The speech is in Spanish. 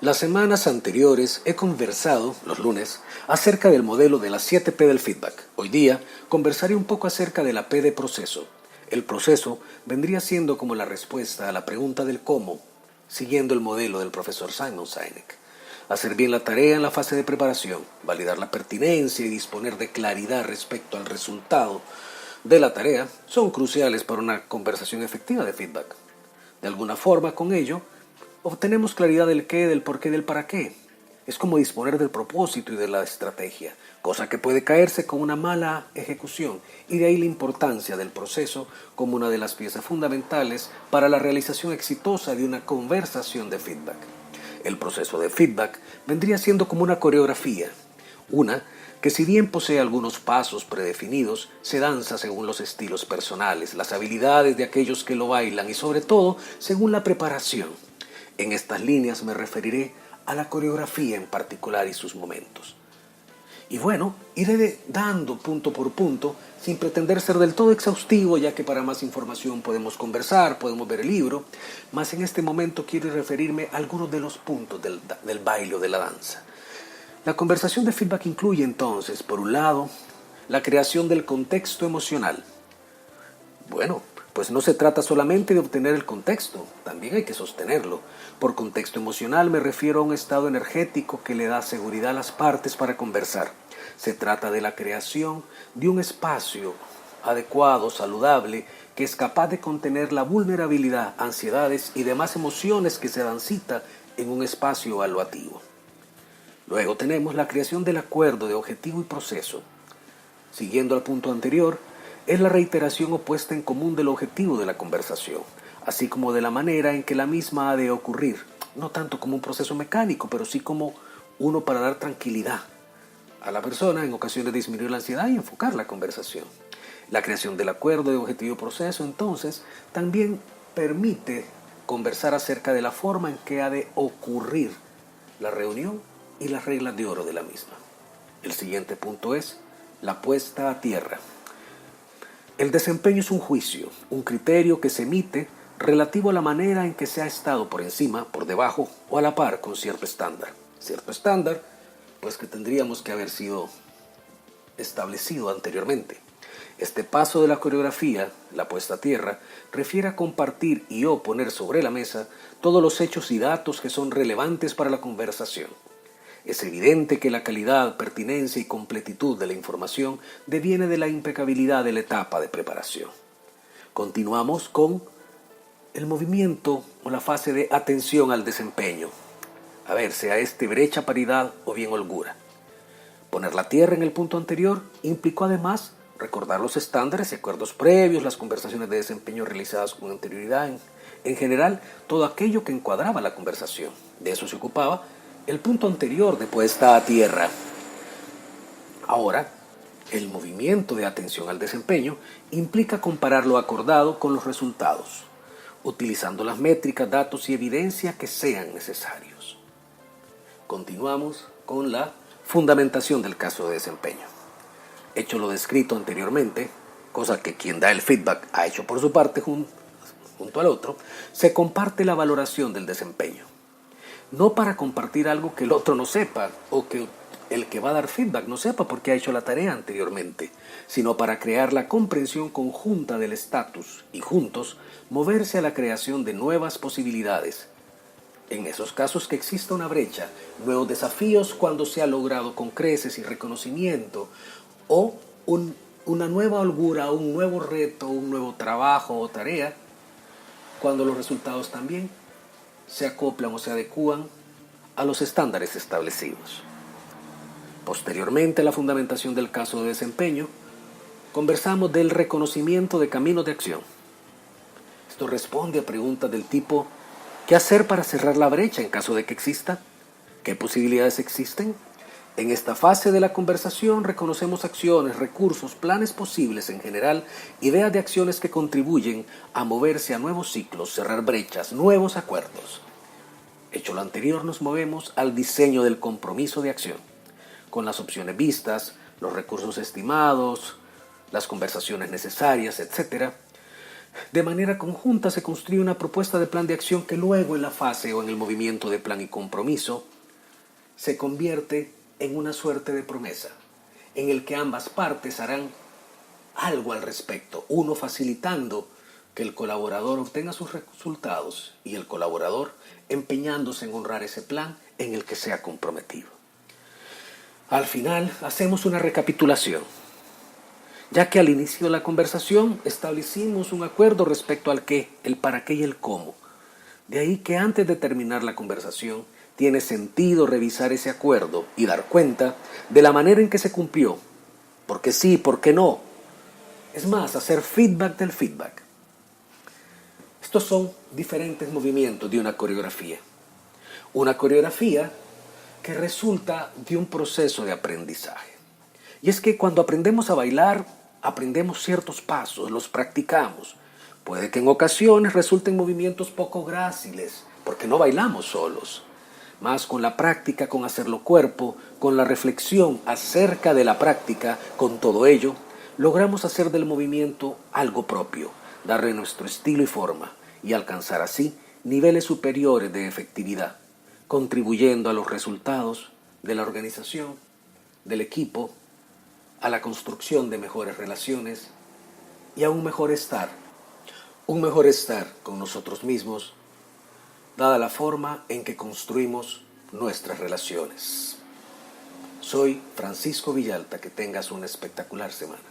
Las semanas anteriores he conversado, los lunes, acerca del modelo de las 7 P del feedback. Hoy día conversaré un poco acerca de la P de proceso. El proceso vendría siendo como la respuesta a la pregunta del cómo, siguiendo el modelo del profesor Simon Sinek. Hacer bien la tarea en la fase de preparación, validar la pertinencia y disponer de claridad respecto al resultado de la tarea son cruciales para una conversación efectiva de feedback. De alguna forma, con ello, obtenemos claridad del qué, del por qué y del para qué. Es como disponer del propósito y de la estrategia, cosa que puede caerse con una mala ejecución, y de ahí la importancia del proceso como una de las piezas fundamentales para la realización exitosa de una conversación de feedback. El proceso de feedback vendría siendo como una coreografía, una que si bien posee algunos pasos predefinidos, se danza según los estilos personales, las habilidades de aquellos que lo bailan y sobre todo según la preparación. En estas líneas me referiré a la coreografía en particular y sus momentos. Y bueno, iré dando punto por punto, sin pretender ser del todo exhaustivo, ya que para más información podemos conversar, podemos ver el libro, mas en este momento quiero referirme a algunos de los puntos del baile o de la danza. La conversación de feedback incluye entonces, por un lado, la creación del contexto emocional. Bueno, pues no se trata solamente de obtener el contexto, también hay que sostenerlo. Por contexto emocional me refiero a un estado energético que le da seguridad a las partes para conversar. Se trata de la creación de un espacio adecuado, saludable, que es capaz de contener la vulnerabilidad, ansiedades y demás emociones que se dan cita en un espacio evaluativo. Luego tenemos la creación del acuerdo de objetivo y proceso. Siguiendo al punto anterior, es la reiteración o puesta en común del objetivo de la conversación, así como de la manera en que la misma ha de ocurrir, no tanto como un proceso mecánico, pero sí como uno para dar tranquilidad a la persona, en ocasiones disminuir la ansiedad y enfocar la conversación. La creación del acuerdo de objetivo y proceso, entonces, también permite conversar acerca de la forma en que ha de ocurrir la reunión y las reglas de oro de la misma. El siguiente punto es la puesta a tierra. El desempeño es un juicio, un criterio que se emite relativo a la manera en que se ha estado por encima, por debajo o a la par con cierto estándar. Cierto estándar, pues que tendríamos que haber sido establecido anteriormente. Este paso de la coreografía, la puesta a tierra, refiere a compartir y o poner sobre la mesa todos los hechos y datos que son relevantes para la conversación. Es evidente que la calidad, pertinencia y completitud de la información deviene de la impecabilidad de la etapa de preparación. Continuamos con el movimiento o la fase de atención al desempeño. A ver, sea este brecha, paridad o bien holgura. Poner la tierra en el punto anterior implicó además recordar los estándares y acuerdos previos, las conversaciones de desempeño realizadas con anterioridad, en general, todo aquello que encuadraba la conversación. De eso se ocupaba el punto anterior de puesta a tierra. Ahora, el movimiento de atención al desempeño implica comparar lo acordado con los resultados, utilizando las métricas, datos y evidencia que sean necesarios. Continuamos con la fundamentación del caso de desempeño. Hecho lo descrito anteriormente, cosa que quien da el feedback ha hecho por su parte junto al otro, se comparte la valoración del desempeño. No para compartir algo que el otro no sepa o que el que va a dar feedback no sepa porque ha hecho la tarea anteriormente, sino para crear la comprensión conjunta del estatus y juntos moverse a la creación de nuevas posibilidades. En esos casos que exista una brecha, nuevos desafíos cuando se ha logrado con creces y reconocimiento, o una nueva holgura, un nuevo reto, un nuevo trabajo o tarea, cuando los resultados también se acoplan o se adecúan a los estándares establecidos. Posteriormente a la fundamentación del caso de desempeño, conversamos del reconocimiento de caminos de acción. Esto responde a preguntas del tipo: ¿qué hacer para cerrar la brecha en caso de que exista? ¿Qué posibilidades existen? En esta fase de la conversación reconocemos acciones, recursos, planes posibles en general, ideas de acciones que contribuyen a moverse a nuevos ciclos, cerrar brechas, nuevos acuerdos. Hecho lo anterior, nos movemos al diseño del compromiso de acción, con las opciones vistas, los recursos estimados, las conversaciones necesarias, etc. De manera conjunta se construye una propuesta de plan de acción que luego en la fase o en el movimiento de plan y compromiso se convierte en una suerte de promesa, en el que ambas partes harán algo al respecto, uno facilitando que el colaborador obtenga sus resultados y el colaborador empeñándose en honrar ese plan en el que se ha comprometido. Al final hacemos una recapitulación, ya que al inicio de la conversación establecimos un acuerdo respecto al qué, el para qué y el cómo. De ahí que antes de terminar la conversación tiene sentido revisar ese acuerdo y dar cuenta de la manera en que se cumplió, por qué sí, por qué no. Es más, hacer feedback del feedback. Estos son diferentes movimientos de una coreografía. Una coreografía que resulta de un proceso de aprendizaje. Y es que cuando aprendemos a bailar, aprendemos ciertos pasos, los practicamos. Puede que en ocasiones resulten movimientos poco gráciles, porque no bailamos solos. Más con la práctica, con hacerlo cuerpo, con la reflexión acerca de la práctica, con todo ello, logramos hacer del movimiento algo propio, darle nuestro estilo y forma, y alcanzar así niveles superiores de efectividad, contribuyendo a los resultados de la organización, del equipo, a la construcción de mejores relaciones y a un mejor estar con nosotros mismos, dada la forma en que construimos nuestras relaciones. Soy Francisco Villalta, que tengas una espectacular semana.